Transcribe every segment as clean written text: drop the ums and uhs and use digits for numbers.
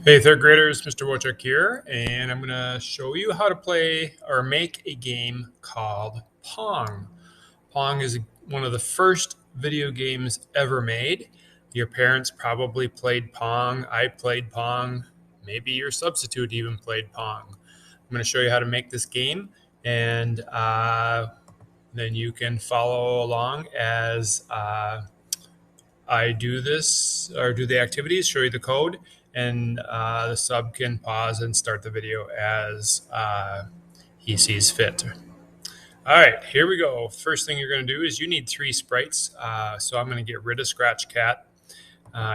Hey, third graders, Mr. Wojcik here, and I'm going to show you how to play or make a game called Pong. Pong is one of the first video games ever made. Your parents probably played Pong. I played Pong. Maybe your substitute even played Pong. I'm going to show you how to make this game, and then you can follow along as I do this or do the activities, show you the code, and the sub can pause and start the video as he sees fit. All right, here we go. First thing you're going to do is you need 3 sprites. So I'm going to get rid of Scratch Cat.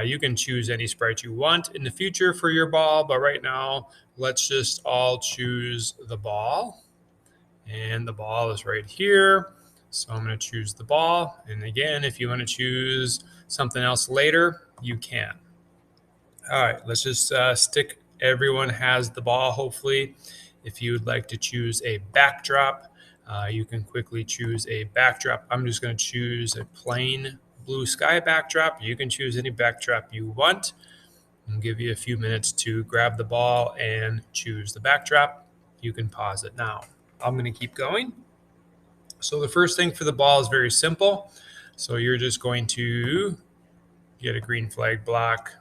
You can choose any sprite you want in the future for your ball, but right now, let's just all choose the ball. And the ball is right here. So I'm going to choose the ball. And again, if you want to choose something else later, you can. All right, let's just stick. Everyone has the ball, hopefully. If you would like to choose a backdrop, you can quickly choose a backdrop. I'm just going to choose a plain blue sky backdrop. You can choose any backdrop you want. I'll give you a few minutes to grab the ball and choose the backdrop. You can pause it now. I'm going to keep going. So the first thing for the ball is very simple. So you're just going to get a green flag block.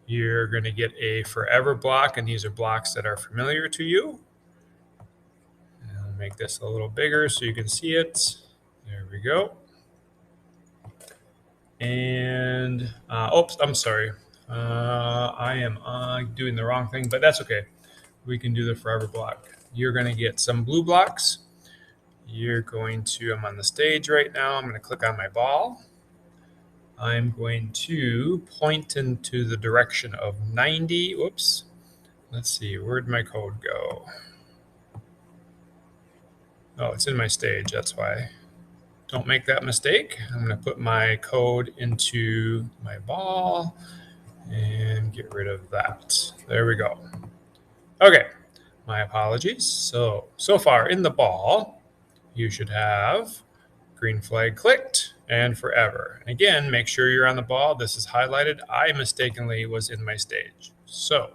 You're going to get a forever block, and these are blocks that are familiar to you. And I'll make this a little bigger so you can see it. There we go. And, oops, I'm sorry. I am doing the wrong thing, but that's okay. We can do the forever block. You're going to get some blue blocks. You're going to, I'm on the stage right now. I'm going to click on my ball. I'm going to point into the direction of 90. Whoops. Let's see, where'd my code go? Oh, it's in my stage, that's why. Don't make that mistake. I'm going to put my code into my ball and get rid of that. There we go. Okay, my apologies. So far in the ball, you should have green flag clicked and forever. And again, make sure you're on the ball. This is highlighted. I mistakenly was in my stage. So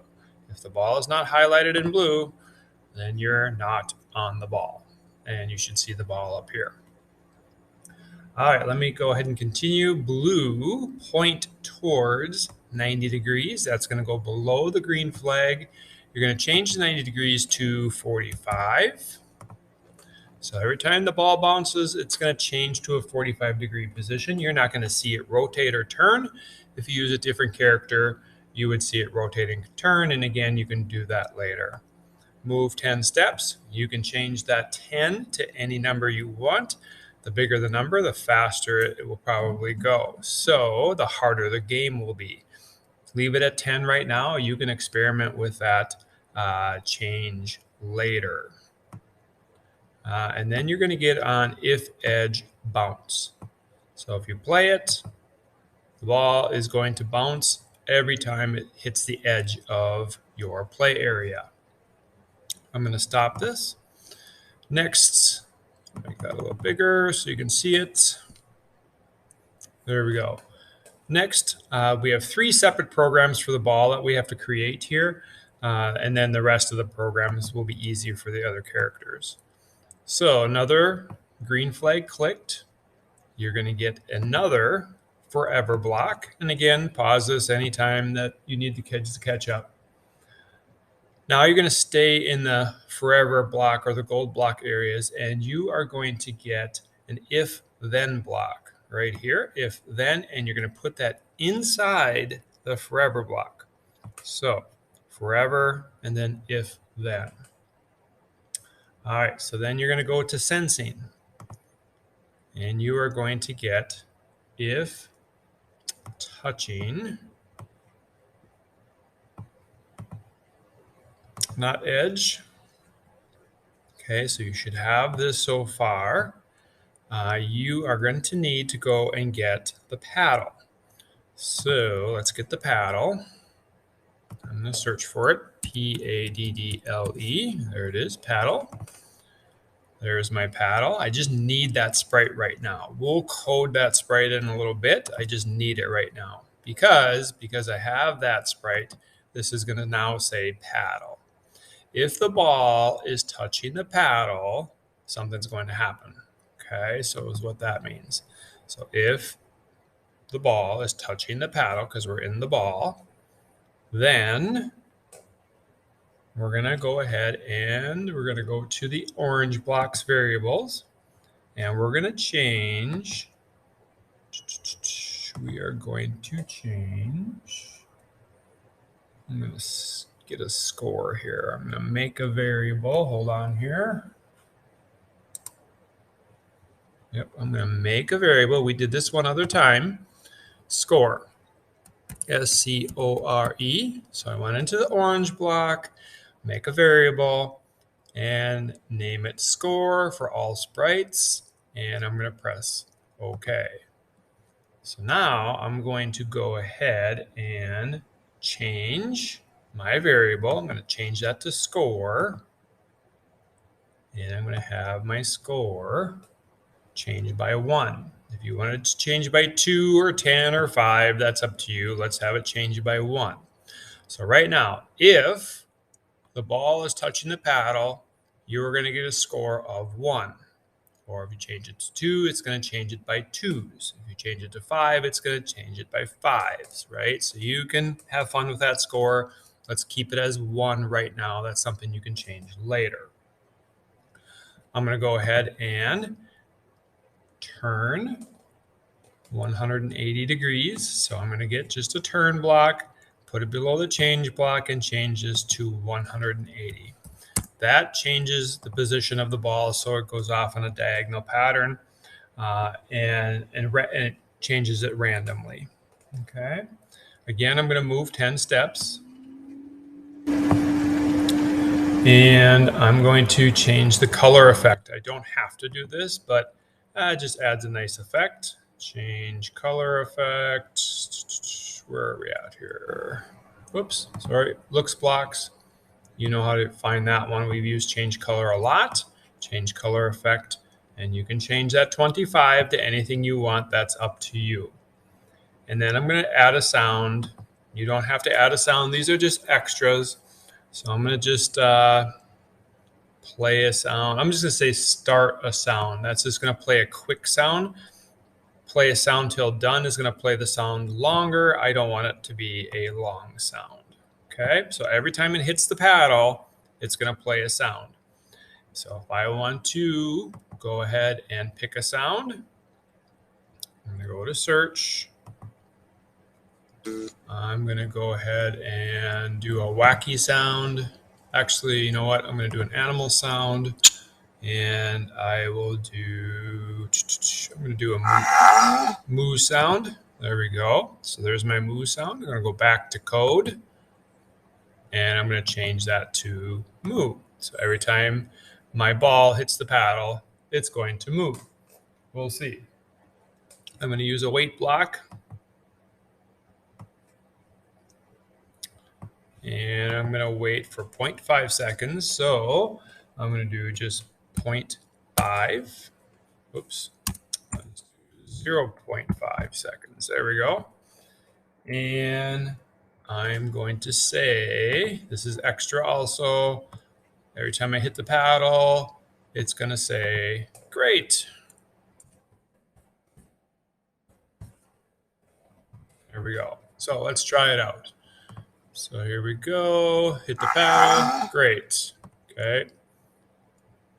if the ball is not highlighted in blue, then you're not on the ball. And you should see the ball up here. All right, let me go ahead and continue. Blue, point towards 90 degrees. That's going to go below the green flag. You're going to change the 90 degrees to 45. So every time the ball bounces, it's going to change to a 45-degree position. You're not going to see it rotate or turn. If you use a different character, you would see it rotate and turn. And again, you can do that later. Move 10 steps. You can change that 10 to any number you want. The bigger the number, the faster it will probably go. So the harder the game will be. Leave it at 10 right now. You can experiment with that change later. And then you're going to get on if edge bounce. So if you play it, the ball is going to bounce every time it hits the edge of your play area. I'm going to stop this. Next, make that a little bigger so you can see it. There we go. Next, we have 3 separate programs for the ball that we have to create here. And then the rest of the programs will be easier for the other characters. So another green flag clicked. You're going to get another forever block. And again, pause this anytime that you need the kids to catch up. Now you're going to stay in the forever block or the gold block areas, and you are going to get an if then block right here, if then, and you're going to put that inside the forever block. So forever and then if then. All right, so then you're going to go to sensing, and you are going to get if touching, not edge. Okay, so you should have this so far. You are going to need to go and get the paddle. So let's get the paddle. I'm going to search for it. Paddle. There it is, paddle. There's my paddle. I just need that sprite right now. We'll code that sprite in a little bit. I just need it right now. Because I have that sprite, this is going to now say paddle. If the ball is touching the paddle, something's going to happen. Okay, so is what that means. So if the ball is touching the paddle, because we're in the ball, then we're going to go ahead and we're going to go to the orange blocks variables, and we're going to change. We are going to change. I'm going to get a score here. I'm going to make a variable. Hold on here. Yep, I'm going to make a variable. We did this one other time. Score. S-C-O-R-E. So I went into the orange block, make a variable, and name it score for all sprites. And I'm going to press OK. So now I'm going to go ahead and change my variable. I'm going to change that to score. And I'm going to have my score changed by 1. If you wanted to change by 2 or 10 or 5, that's up to you. Let's have it changed by 1. So right now, if the ball is touching the paddle, you're going to get a score of 1. Or if you change it to 2, it's going to change it by 2s. If you change it to 5, it's going to change it by 5s, right? So you can have fun with that score. Let's keep it as 1 right now. That's something you can change later. I'm going to go ahead and turn 180 degrees. So I'm going to get just a turn block, put it below the change block, and change this to 180. That changes the position of the ball, so it goes off on a diagonal pattern, and it changes it randomly. Okay. Again, I'm going to move 10 steps. And I'm going to change the color effect. I don't have to do this, but it just adds a nice effect. Change color effect. Where are we at here? Whoops, sorry. Looks blocks. You know how to find that one. We've used change color a lot. Change color effect. And you can change that 25 to anything you want. That's up to you. And then I'm going to add a sound. You don't have to add a sound. These are just extras. So I'm going to just play a sound. I'm just going to say start a sound. That's just going to play a quick sound. Play a sound till done is going to play the sound longer. I don't want it to be a long sound. Okay, so every time it hits the paddle, it's going to play a sound. So if I want to go ahead and pick a sound, I'm going to go to search. I'm going to go ahead and do a wacky sound. Actually, you know what? I'm going to do an animal sound. And I will do, I'm going to do a moo sound. There we go. So there's my moo sound. I'm going to go back to code. And I'm going to change that to moo. So every time my ball hits the paddle, it's going to move. We'll see. I'm going to use a wait block. And I'm going to wait for 0.5 seconds. So I'm going to do just 0.5. Oops. 0.5 seconds. There we go. And I'm going to say, this is extra also. Every time I hit the paddle, it's going to say, great. There we go. So let's try it out. So here we go. Hit the paddle. Great. Okay.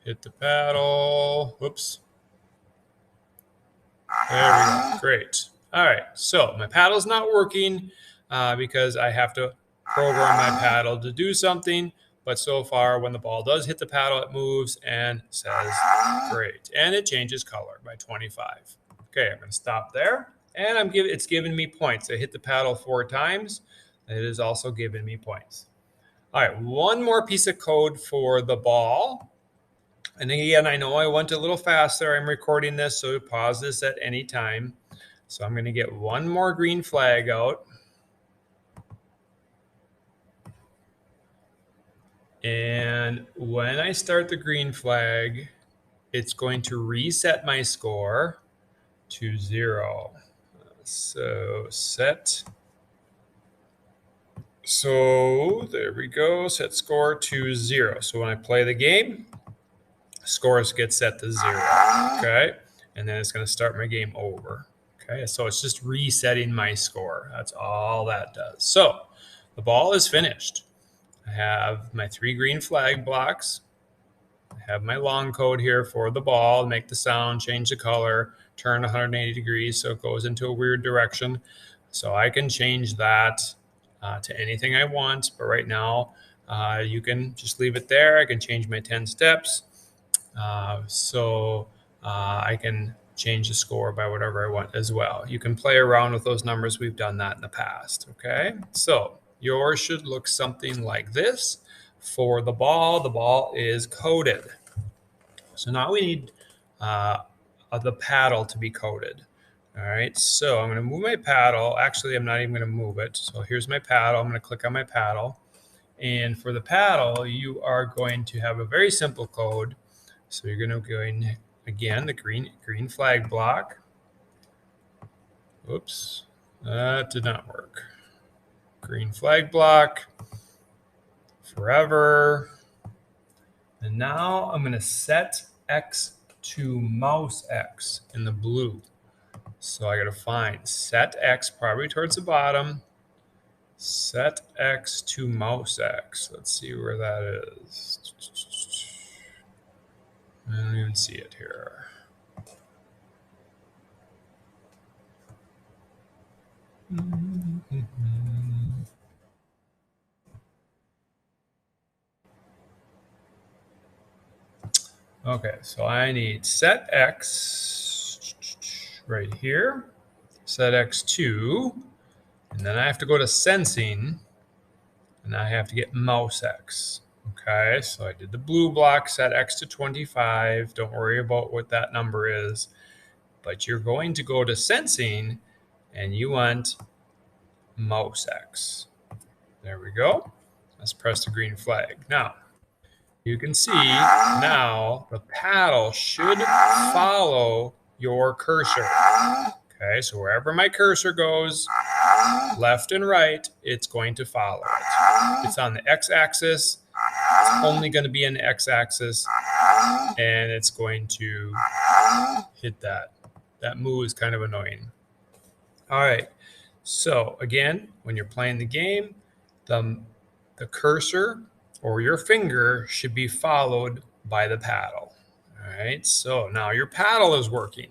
Hit the paddle. Whoops. There we go. Great. All right. So my paddle's not working because I have to program my paddle to do something. But so far, when the ball does hit the paddle, it moves and says great. And it changes color by 25. Okay, I'm going to stop there. And it's giving me points. I hit the paddle 4 times. It is also giving me points. All right, one more piece of code for the ball. And again, I know I went a little faster. I'm recording this, so pause this at any time. So I'm going to get one more green flag out. And when I start the green flag, it's going to reset my score to 0. So set So there we go. Set score to 0. So when I play the game, scores get set to 0. Okay. And then it's going to start my game over. Okay. So it's just resetting my score. That's all that does. So the ball is finished. I have my 3 green flag blocks. I have my long code here for the ball, make the sound, change the color, turn 180 degrees so it goes into a weird direction. So I can change that to anything I want, but right now you can just leave it there. I can change my 10 steps. I can change the score by whatever I want as well. You can play around with those numbers. We've done that in the past, okay? So yours should look something like this. For the ball is coded. So now we need the paddle to be coded. All right, so I'm going to move my paddle. Actually, I'm not even going to move it. So here's my paddle. I'm going to click on my paddle. And for the paddle, you are going to have a very simple code. So you're going to go in, again, the green flag block. Oops, that did not work. Green flag block, forever. And now I'm going to set X to mouse X in the blue. So I got to find set X probably towards the bottom. Set X to mouse X. Let's see where that is. I don't even see it here. Okay, so I need set X right here, set X2, and then I have to go to sensing, and I have to get mouse X. Okay, so I did the blue block, set X to 25. Don't worry about what that number is, but you're going to go to sensing, and you want mouse X. There we go. Let's press the green flag. Now, you can see now the paddle should follow your cursor. Okay, so wherever my cursor goes, left and right, it's going to follow it. It's on the x-axis. It's only going to be in the x-axis, and it's going to hit that. That move is kind of annoying. All right, so again, when you're playing the game, the cursor or your finger should be followed by the paddle. All right, so now your paddle is working.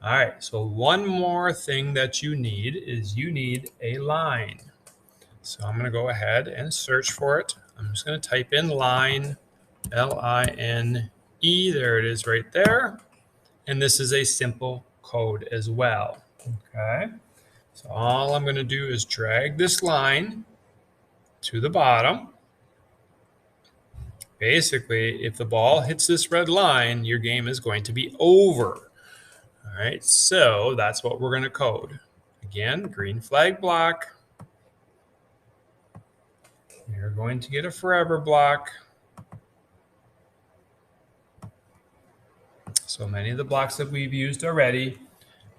All right, so one more thing that you need is you need a line. So I'm going to go ahead and search for it. I'm just going to type in line, L-I-N-E. There it is right there. And this is a simple code as well. Okay, so all I'm going to do is drag this line to the bottom. Basically, if the ball hits this red line, your game is going to be over. All right, so that's what we're going to code. Again, green flag block. You're going to get a forever block. So many of the blocks that we've used already.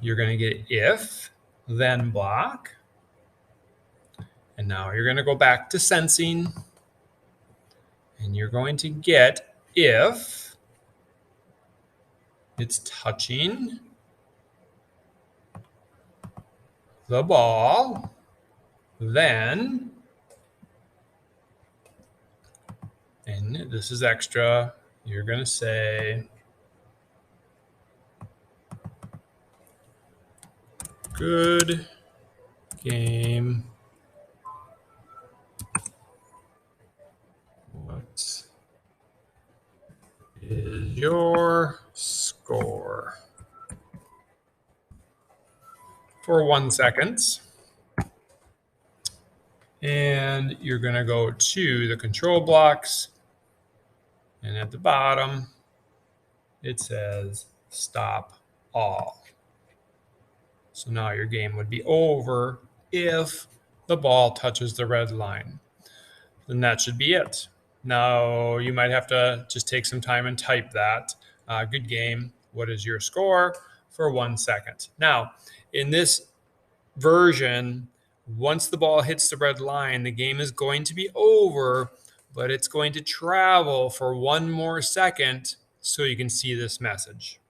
You're going to get if, then block. And now you're going to go back to sensing. And you're going to get if it's touching the ball, then, and this is extra, you're going to say good game. What is your score? For 1 second. And you're going to go to the control blocks. And at the bottom, it says stop all. So now your game would be over if the ball touches the red line. Then that should be it. Now you might have to just take some time and type that. Good game. What is your score for 1 second? Now, in this version, Once the ball hits the red line, the game is going to be over, but it's going to travel for 1 more second so you can see this message.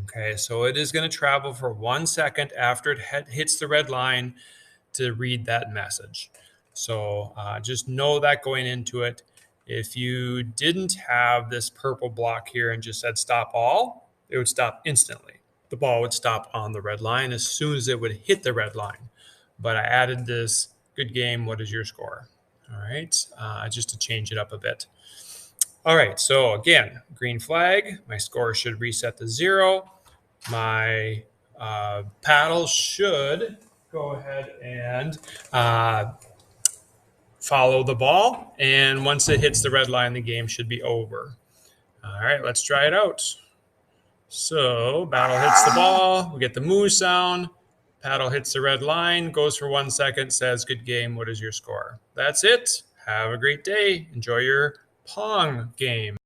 Okay, so it is going to travel for 1 second after it hits the red line to read that message. So just know that going into it. If you didn't have this purple block here and just said stop all, it would stop instantly. The ball would stop on the red line as soon as it would hit the red line. But I added this good game. What is your score? All right, just to change it up a bit. All right, so again, green flag. My score should reset to 0. My paddle should go ahead and follow the ball. And once it hits the red line, the game should be over. All right, let's try it out. So paddle hits the ball. We get the moo sound. Paddle hits the red line, goes for 1 second, says, good game. What is your score? That's it. Have a great day. Enjoy your Pong game.